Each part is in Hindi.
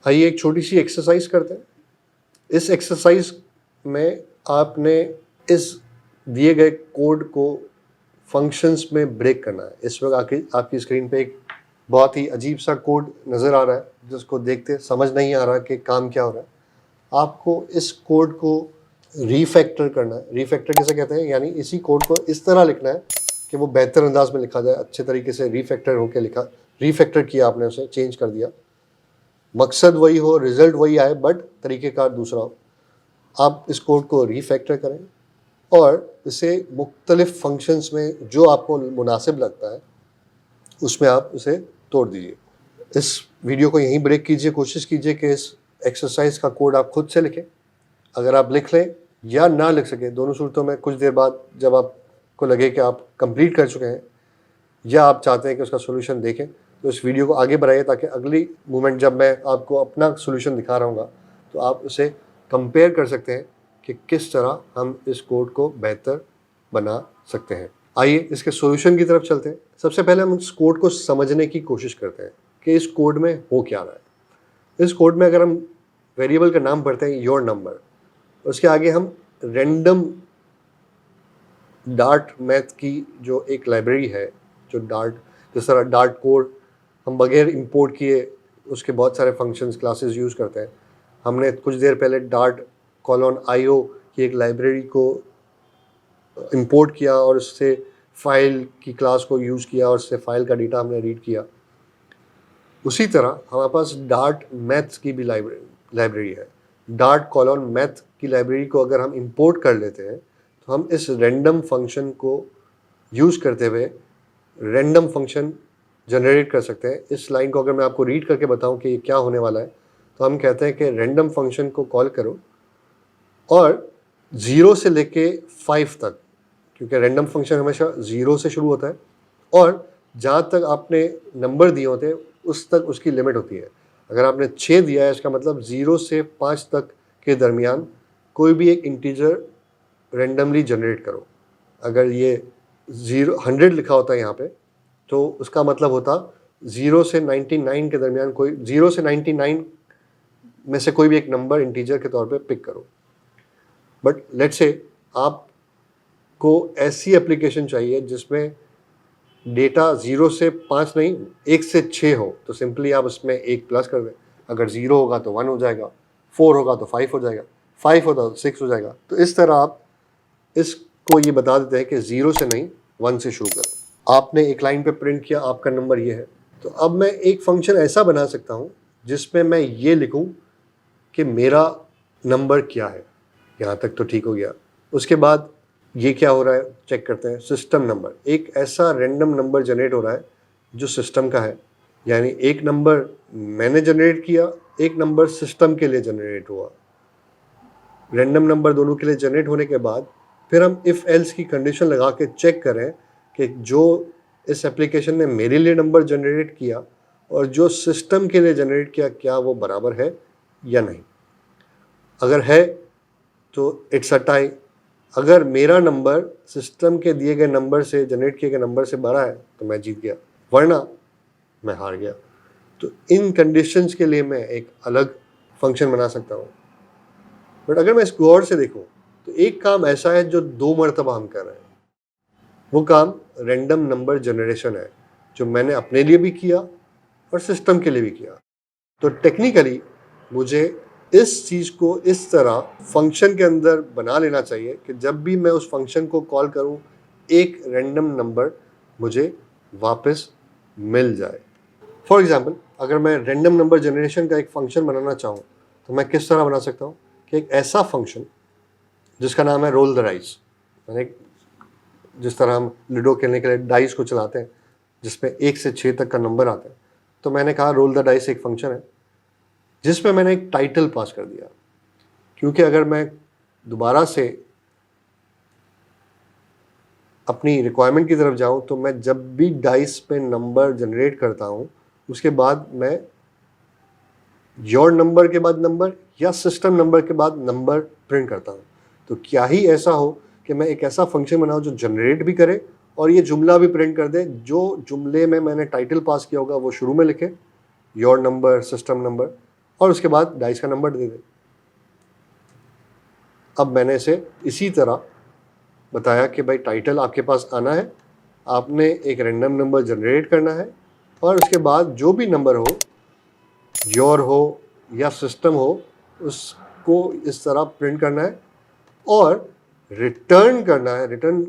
आइए एक छोटी सी एक्सरसाइज करते हैं। इस एक्सरसाइज में आपने इस दिए गए कोड को फंक्शंस में ब्रेक करना है। इस वक्त आपकी स्क्रीन पे एक बहुत ही अजीब सा कोड नज़र आ रहा है, जिसको देखते समझ नहीं आ रहा कि काम क्या हो रहा है। आपको इस कोड को रीफैक्टर करना है। रीफैक्टर किसे कहते हैं? यानी इसी कोड को इस तरह लिखना है कि वो बेहतर अंदाज में लिखा जाए, अच्छे तरीके से रीफैक्टर होकर लिखा। रीफैक्टर किया आपने, उसे चेंज कर दिया, मकसद वही हो, रिजल्ट वही आए, बट तरीक़ेकार दूसरा हो। आप इस कोड को रीफैक्टर करें और इसे मुख्तलिफ फंक्शंस में जो आपको मुनासिब लगता है उसमें आप इसे तोड़ दीजिए। इस वीडियो को यहीं ब्रेक कीजिए। कोशिश कीजिए कि इस एक्सरसाइज का कोड आप खुद से लिखें। अगर आप लिख लें या ना लिख सकें, दोनों सूरतों में कुछ देर बाद जब आपको लगे कि आप कंप्लीट कर चुके हैं या आप चाहते हैं कि उसका सोल्यूशन देखें, तो इस वीडियो को आगे बढ़ाइए ताकि अगली मोमेंट जब मैं आपको अपना सोल्यूशन दिखा रहा हूँ तो आप उसे कंपेयर कर सकते हैं कि किस तरह हम इस कोड को बेहतर बना सकते हैं। आइए इसके सॉल्यूशन की तरफ चलते हैं। सबसे पहले हम इस कोड को समझने की कोशिश करते हैं कि इस कोड में हो क्या रहा है। इस कोड में अगर हम वेरिएबल का नाम पढ़ते हैं योर नंबर, उसके आगे हम रैंडम डार्ट मैथ की जो एक लाइब्रेरी है, जो डार्ट, जिस तरह डार्ट कोड हम बगैर इंपोर्ट किए उसके बहुत सारे फंक्शंस क्लासेस यूज़ करते हैं। हमने कुछ देर पहले डार्ट :io की एक लाइब्रेरी को इंपोर्ट किया और उससे फाइल की क्लास को यूज़ किया और उससे फाइल का डेटा हमने रीड किया। उसी तरह हमारे पास डार्ट मैथ्स की भी लाइब्रेरी है। डार्ट: मैथ की लाइब्रेरी को अगर हम इंपोर्ट कर लेते हैं तो हम इस रैंडम फंक्शन को यूज़ करते हुए रैंडम फंक्शन जनरेट कर सकते हैं। इस लाइन को अगर मैं आपको रीड करके बताऊं कि ये क्या होने वाला है, तो हम कहते हैं कि रैंडम फंक्शन को कॉल करो और 0 से लेके 5 तक, क्योंकि रैंडम फंक्शन हमेशा 0 से शुरू होता है और जहाँ तक आपने नंबर दिए होते हैं उस तक उसकी लिमिट होती है। अगर आपने 6 दिया है, इसका मतलब 0 से 5 तक के दरमियान कोई भी एक इंटीजर रेंडमली जनरेट करो। अगर ये 100 लिखा होता है यहाँ पे, तो उसका मतलब होता 0 से 99 के दरमियान कोई 0 से 99 में से कोई भी एक नंबर इंटीजर के तौर पे पिक करो। बट लेट्स से आपको ऐसी एप्लीकेशन चाहिए जिसमें डेटा 0 से 5 नहीं, 1 से 6 हो, तो सिंपली आप उसमें 1 प्लस कर दें। अगर 0 होगा तो 1 हो जाएगा, 4 होगा तो 5 हो जाएगा, 5 होगा तो 6 हो जाएगा। तो इस तरह आप इसको ये बता देते हैं कि 0 से नहीं, 1 से शुरू करो। आपने एक लाइन पे प्रिंट किया, आपका नंबर ये है। तो अब मैं एक फंक्शन ऐसा बना सकता हूँ जिसमें मैं ये लिखूँ कि मेरा नंबर क्या है। यहाँ तक तो ठीक हो गया। उसके बाद ये क्या हो रहा है चेक करते हैं। सिस्टम नंबर, एक ऐसा रैंडम नंबर जनरेट हो रहा है जो सिस्टम का है, यानी एक नंबर मैंने जनरेट किया, एक नंबर सिस्टम के लिए जनरेट हुआ। रैंडम नंबर दोनों के लिए जनरेट होने के बाद फिर हम इफ़ एल्स की कंडीशन लगा के चेक करें कि जो इस एप्लीकेशन ने मेरे लिए नंबर जनरेट किया और जो सिस्टम के लिए जनरेट किया, क्या वो बराबर है या नहीं। अगर है तो इट्स अ टाई। अगर मेरा नंबर सिस्टम के दिए गए नंबर से, जनरेट किए गए नंबर से बड़ा है तो मैं जीत गया, वरना मैं हार गया। तो इन कंडीशंस के लिए मैं एक अलग फंक्शन बना सकता हूँ। बट अगर मैं इसको गौर से देखूँ तो एक काम ऐसा है जो 2 मरतबा हम कर रहे हैं। वो काम रैंडम नंबर जनरेशन है, जो मैंने अपने लिए भी किया और सिस्टम के लिए भी किया। तो टेक्निकली मुझे इस चीज़ को इस तरह फंक्शन के अंदर बना लेना चाहिए कि जब भी मैं उस फंक्शन को कॉल करूं, एक रैंडम नंबर मुझे वापस मिल जाए। फॉर एग्जांपल, अगर मैं रैंडम नंबर जनरेशन का एक फंक्शन बनाना चाहूँ तो मैं किस तरह बना सकता हूँ कि एक ऐसा फंक्शन जिसका नाम है रोल द डाइस। मैंने जिस तरह हम लूडो खेलने के लिए डाइस को चलाते हैं जिसमें 1 से 6 तक का नंबर आता है, तो मैंने कहा रोल द डाइस एक फंक्शन है जिसमें मैंने एक टाइटल पास कर दिया। क्योंकि अगर मैं दोबारा से अपनी रिक्वायरमेंट की तरफ जाऊं तो मैं जब भी डाइस पे नंबर जनरेट करता हूं उसके बाद मैं योर नंबर के बाद नंबर या सिस्टम नंबर के बाद नंबर प्रिंट करता हूं। तो क्या ही ऐसा हो कि मैं एक ऐसा फंक्शन बनाऊं जो जनरेट भी करे और ये जुमला भी प्रिंट कर दे। जो जुमले में मैंने टाइटल पास किया होगा वो शुरू में लिखे, योर नंबर सिस्टम नंबर, और उसके बाद डाइस का नंबर दे दे। अब मैंने इसे इसी तरह बताया कि भाई टाइटल आपके पास आना है, आपने एक रैंडम नंबर जनरेट करना है और उसके बाद जो भी नंबर हो, योर हो या सिस्टम हो, उसको इस तरह प्रिंट करना है और रिटर्न करना है। रिटर्न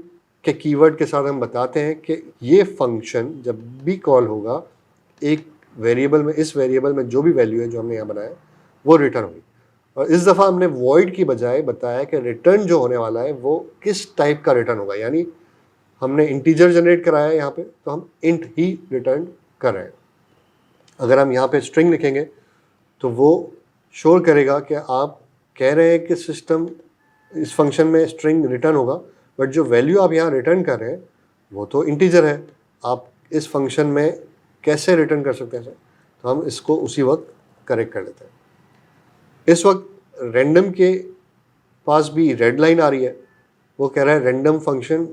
के कीवर्ड के साथ हम बताते हैं कि ये फंक्शन जब भी कॉल होगा एक वेरिएबल में, इस वेरिएबल में जो भी वैल्यू है जो हमने यहाँ बनाया वो रिटर्न होगी। और इस दफ़ा हमने वॉइड की बजाय बताया कि रिटर्न जो होने वाला है वो किस टाइप का रिटर्न होगा, यानी हमने इंटीजर जनरेट कराया है यहाँ पे, तो हम इंट ही रिटर्न कर रहे हैं। अगर हम यहाँ पे स्ट्रिंग लिखेंगे तो वो शोर करेगा कि आप कह रहे हैं कि सिस्टम इस फंक्शन में स्ट्रिंग रिटर्न होगा, बट जो वैल्यू आप यहाँ रिटर्न कर रहे हैं वो तो इंटीजर है, आप इस फंक्शन में कैसे रिटर्न कर सकते हैं सर? तो हम इसको उसी वक्त करेक्ट कर लेते हैं। इस वक्त रैंडम के पास भी रेड लाइन आ रही है, वो कह रहा है random function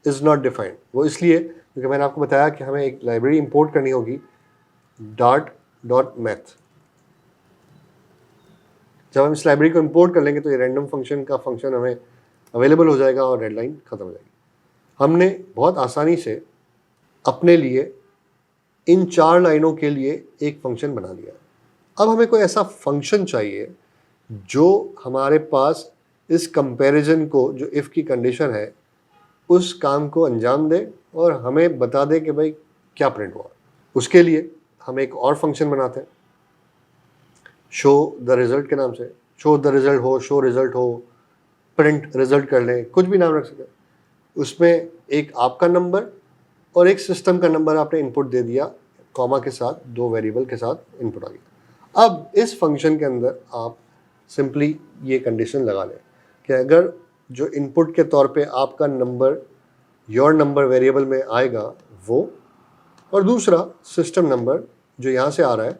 is not defined. वो इसलिए क्योंकि मैंने आपको बताया कि हमें एक लाइब्रेरी इंपोर्ट करनी होगी dart.math। जब हम इस लाइब्रेरी को इंपोर्ट कर लेंगे तो ये रैंडम फंक्शन का फंक्शन हमें अवेलेबल हो जाएगा और रेड लाइन ख़त्म हो जाएगी। हमने बहुत आसानी से अपने लिए इन 4 लाइनों के लिए एक फंक्शन बना लिया। अब हमें कोई ऐसा फंक्शन चाहिए जो हमारे पास इस कंपैरिजन को, जो इफ़ की कंडीशन है, उस काम को अंजाम दे और हमें बता दे कि भाई क्या प्रिंट हुआ। उसके लिए हम एक और फंक्शन बनाते हैं शो द रिज़ल्ट के नाम से। शो द रिज़ल्ट हो, शो रिज़ल्ट हो, प्रिंट रिज़ल्ट कर लें, कुछ भी नाम रख सकते हैं। उसमें एक आपका नंबर और एक सिस्टम का नंबर आपने इनपुट दे दिया, कॉमा के साथ 2 वेरिएबल के साथ इनपुट आ गया। अब इस फंक्शन के अंदर आप सिंपली ये कंडीशन लगा लें कि अगर जो इनपुट के तौर पे आपका नंबर योर नंबर वेरिएबल में आएगा वो, और दूसरा सिस्टम नंबर जो यहाँ से आ रहा है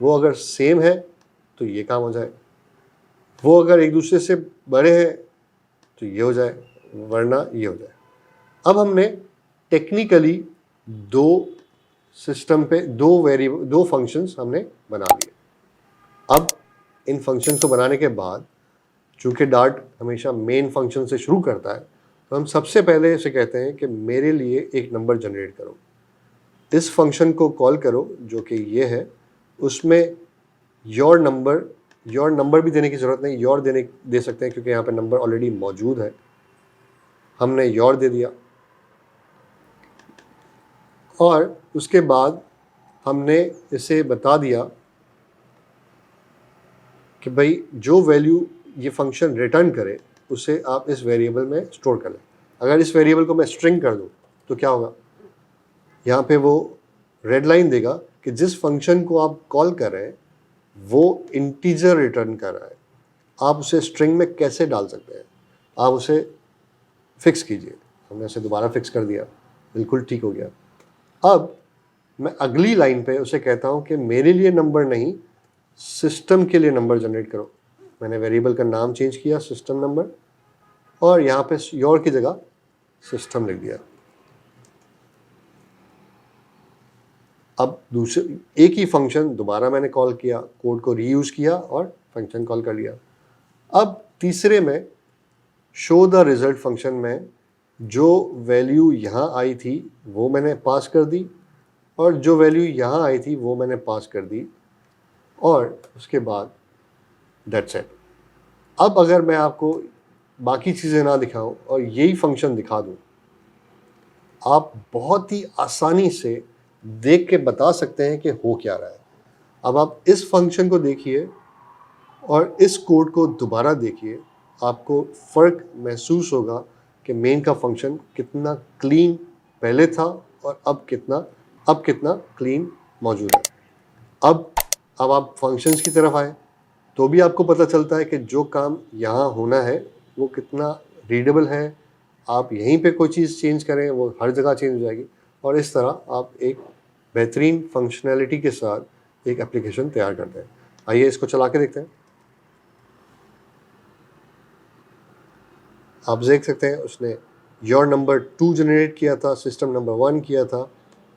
वो अगर सेम है तो ये काम हो जाए, वो अगर एक दूसरे से बड़े हैं तो ये हो जाए, वरना ये हो जाए। अब हमने टेक्निकली 2 सिस्टम पे 2 फंक्शंस हमने बना लिए। अब इन फंक्शन को बनाने के बाद चूँकि डार्ट हमेशा मेन फंक्शन से शुरू करता है, तो हम सबसे पहले इसे कहते हैं कि मेरे लिए एक नंबर जनरेट करो। इस फंक्शन को कॉल करो जो कि ये है, उसमें योर नंबर भी देने की ज़रूरत नहीं, योर दे सकते हैं क्योंकि यहाँ पे नंबर ऑलरेडी मौजूद है। हमने योर दे दिया और उसके बाद हमने इसे बता दिया कि भाई जो वैल्यू ये फंक्शन रिटर्न करे उसे आप इस वेरिएबल में स्टोर कर लें। अगर इस वेरिएबल को मैं स्ट्रिंग कर दूँ तो क्या होगा, यहाँ पे वो रेड लाइन देगा कि जिस फंक्शन को आप कॉल कर रहे हैं वो इंटीजर रिटर्न कर रहा है, आप उसे स्ट्रिंग में कैसे डाल सकते हैं, आप उसे फिक्स कीजिए। हमने उसे दोबारा फिक्स कर दिया, बिल्कुल ठीक हो गया। अब मैं अगली लाइन पे उसे कहता हूँ कि मेरे लिए नंबर नहीं, सिस्टम के लिए नंबर जनरेट करो। मैंने वेरिएबल का नाम चेंज किया सिस्टम नंबर और यहाँ पे योर की जगह सिस्टम लिख दिया। अब दूसरे एक ही फंक्शन दोबारा मैंने कॉल किया, कोड को रीयूज किया और फंक्शन कॉल कर लिया। अब तीसरे में शो द रिजल्ट फंक्शन में जो वैल्यू यहाँ आई थी वो मैंने पास कर दी और जो वैल्यू यहाँ आई थी वो मैंने पास कर दी और उसके बाद दैट्स इट। अब अगर मैं आपको बाकी चीज़ें ना दिखाऊं और यही फंक्शन दिखा दूं, आप बहुत ही आसानी से देख के बता सकते हैं कि हो क्या रहा है। अब आप इस फंक्शन को देखिए और इस कोड को दोबारा देखिए, आपको फ़र्क महसूस होगा कि मेन का फंक्शन कितना क्लीन पहले था और अब कितना क्लीन मौजूद है। अब आप फंक्शंस की तरफ आए तो भी आपको पता चलता है कि जो काम यहाँ होना है वो कितना रीडेबल है। आप यहीं पे कोई चीज़ चेंज करें वो हर जगह चेंज हो जाएगी और इस तरह आप एक बेहतरीन फंक्शनैलिटी के साथ एक एप्लीकेशन तैयार करते हैं। आइए इसको चला के देखते हैं। आप देख सकते हैं उसने योर नंबर 2 जनरेट किया था, सिस्टम नंबर 1 किया था,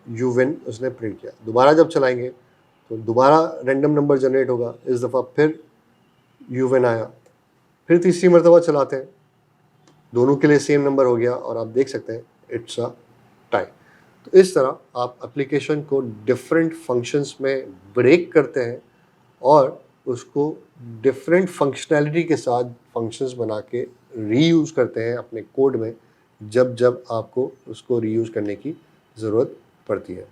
यू विन उसने प्रिंट किया। दोबारा जब चलाएंगे तो दोबारा रैंडम नंबर जनरेट होगा, इस दफ़ा फिर यूवन आया, फिर तीसरी मरतबा चलाते हैं, दोनों के लिए सेम नंबर हो गया और आप देख सकते हैं इट्स अ टाई। तो इस तरह आप एप्लीकेशन को डिफरेंट फंक्शंस में ब्रेक करते हैं और उसको डिफरेंट फंक्शनैलिटी के साथ फंक्शंस बना के रीयूज़ करते हैं अपने कोड में, जब जब आपको उसको रीयूज़ करने की ज़रूरत पड़ती है।